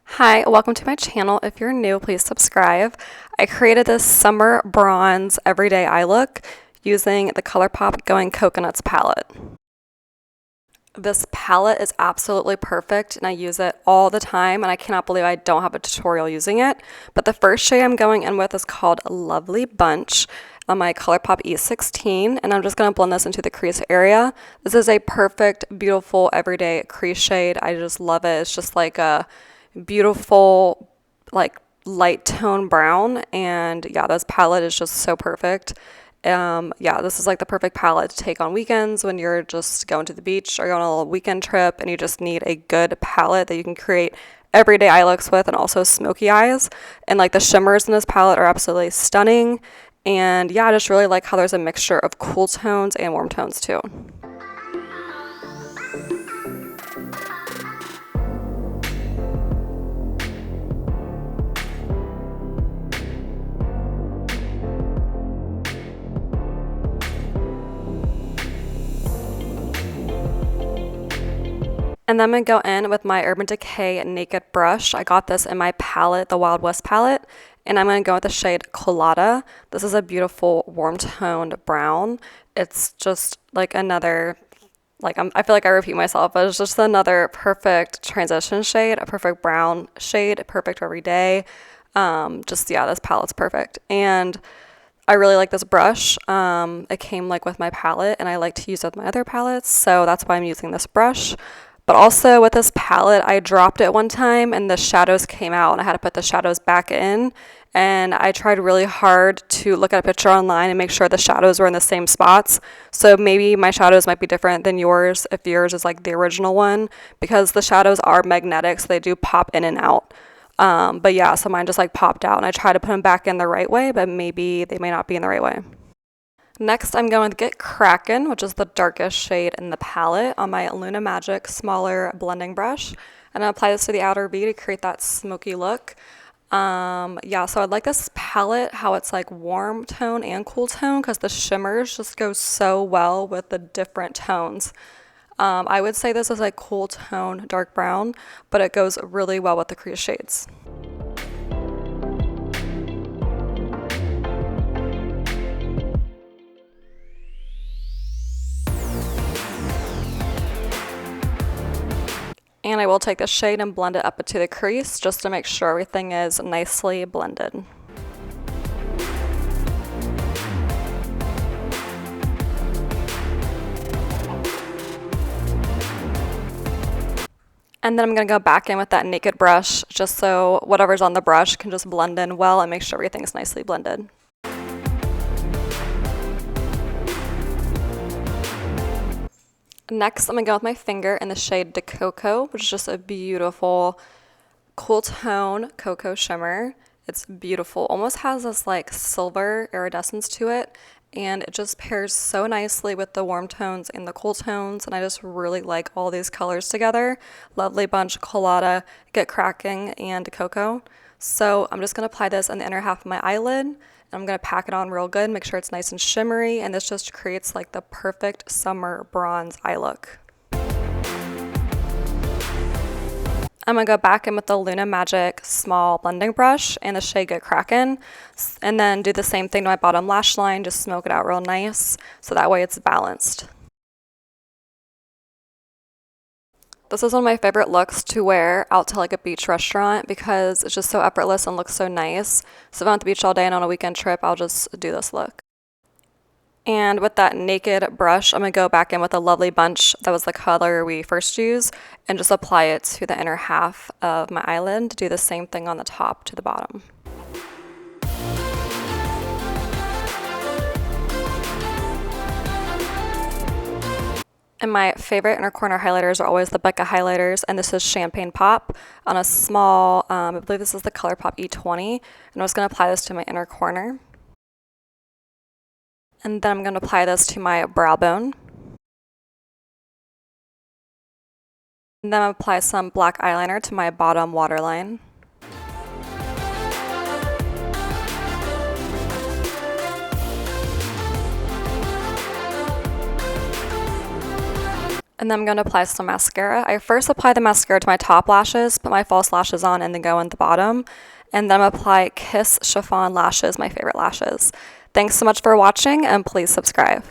Hi, welcome to my channel. If you're new, please subscribe. I created this summer bronze everyday eye look using the Colourpop Going Coconuts palette. This palette is absolutely perfect and I use it all the time, and I cannot believe I don't have a tutorial using it. But the first shade I'm going in with is called Lovely Bunch on my Colourpop E16, and I'm just going to blend this into the crease area. This is a perfect, beautiful, everyday crease shade. I just love it. It's just like a beautiful, like light tone brown, and yeah, this palette is just so perfect. Yeah, this is like the perfect palette to take on weekends when you're just going to the beach or going on a little weekend trip and you just need a good palette that you can create everyday eye looks with, and also smoky eyes. And like the shimmers in this palette are absolutely stunning. And yeah, I just really like how there's a mixture of cool tones and warm tones too. And then I'm going to go in with my Urban Decay Naked Brush. I got this in my palette, the Wild West palette, and I'm going to go with the shade Coolada. This is a beautiful warm toned brown. It's just like another, I feel like I repeat myself, but it's just another perfect transition shade, a perfect brown shade, perfect for every day. Yeah, this palette's perfect. And I really like this brush. It came like with my palette, and I like to use it with my other palettes, so that's why I'm using this brush. But also with this palette, I dropped it one time and the shadows came out and I had to put the shadows back in. And I tried really hard to look at a picture online and make sure the shadows were in the same spots. So maybe my shadows might be different than yours if yours is like the original one, because the shadows are magnetic, so they do pop in and out. But yeah, so mine just like popped out, and I tried to put them back in the right way, but maybe they may not be in the right way. Next, I'm going to get Crackin, which is the darkest shade in the palette, on my Luna Magic smaller blending brush. And I apply this to the outer V to create that smoky look. Yeah, so I like this palette, how it's like warm tone and cool tone, because the shimmers just go so well with the different tones. I would say this is like cool tone dark brown, but it goes really well with the crease shades. And I will take this shade and blend it up into the crease just to make sure everything is nicely blended. And then I'm going to go back in with that naked brush just so whatever's on the brush can just blend in well and make sure everything's nicely blended. Next, I'm going to go with my finger in the shade Coco, which is just a beautiful cool tone Coco shimmer. It's beautiful, almost has this like silver iridescence to it, and it just pairs so nicely with the warm tones and the cool tones, and I just really like all these colors together. Lovely Bunch, Coolada, Get Cracking, and Coco. So I'm just going to apply this on the inner half of my eyelid. I'm going to pack it on real good, make sure it's nice and shimmery, and this just creates like the perfect summer bronze eye look. I'm going to go back in with the Luna Magic small blending brush and the shade Get Crackin', and then do the same thing to my bottom lash line, just smoke it out real nice, so that way it's balanced. This is one of my favorite looks to wear out to like a beach restaurant because it's just so effortless and looks so nice. So if I'm at the beach all day and on a weekend trip, I'll just do this look. And with that naked brush, I'm going to go back in with a Lovely Bunch, that was the color we first used, and just apply it to the inner half of my eyelid to do the same thing on the top to the bottom. And my favorite inner corner highlighters are always the Becca highlighters, and this is Champagne Pop on a small, I believe this is the Colourpop E20, and I'm just going to apply this to my inner corner. And then I'm going to apply this to my brow bone. And then I'll apply some black eyeliner to my bottom waterline. And then I'm going to apply some mascara. I first apply the mascara to my top lashes, put my false lashes on, and then go on the bottom. And then I'm apply Kiss Chiffon lashes, my favorite lashes. Thanks so much for watching, and please subscribe.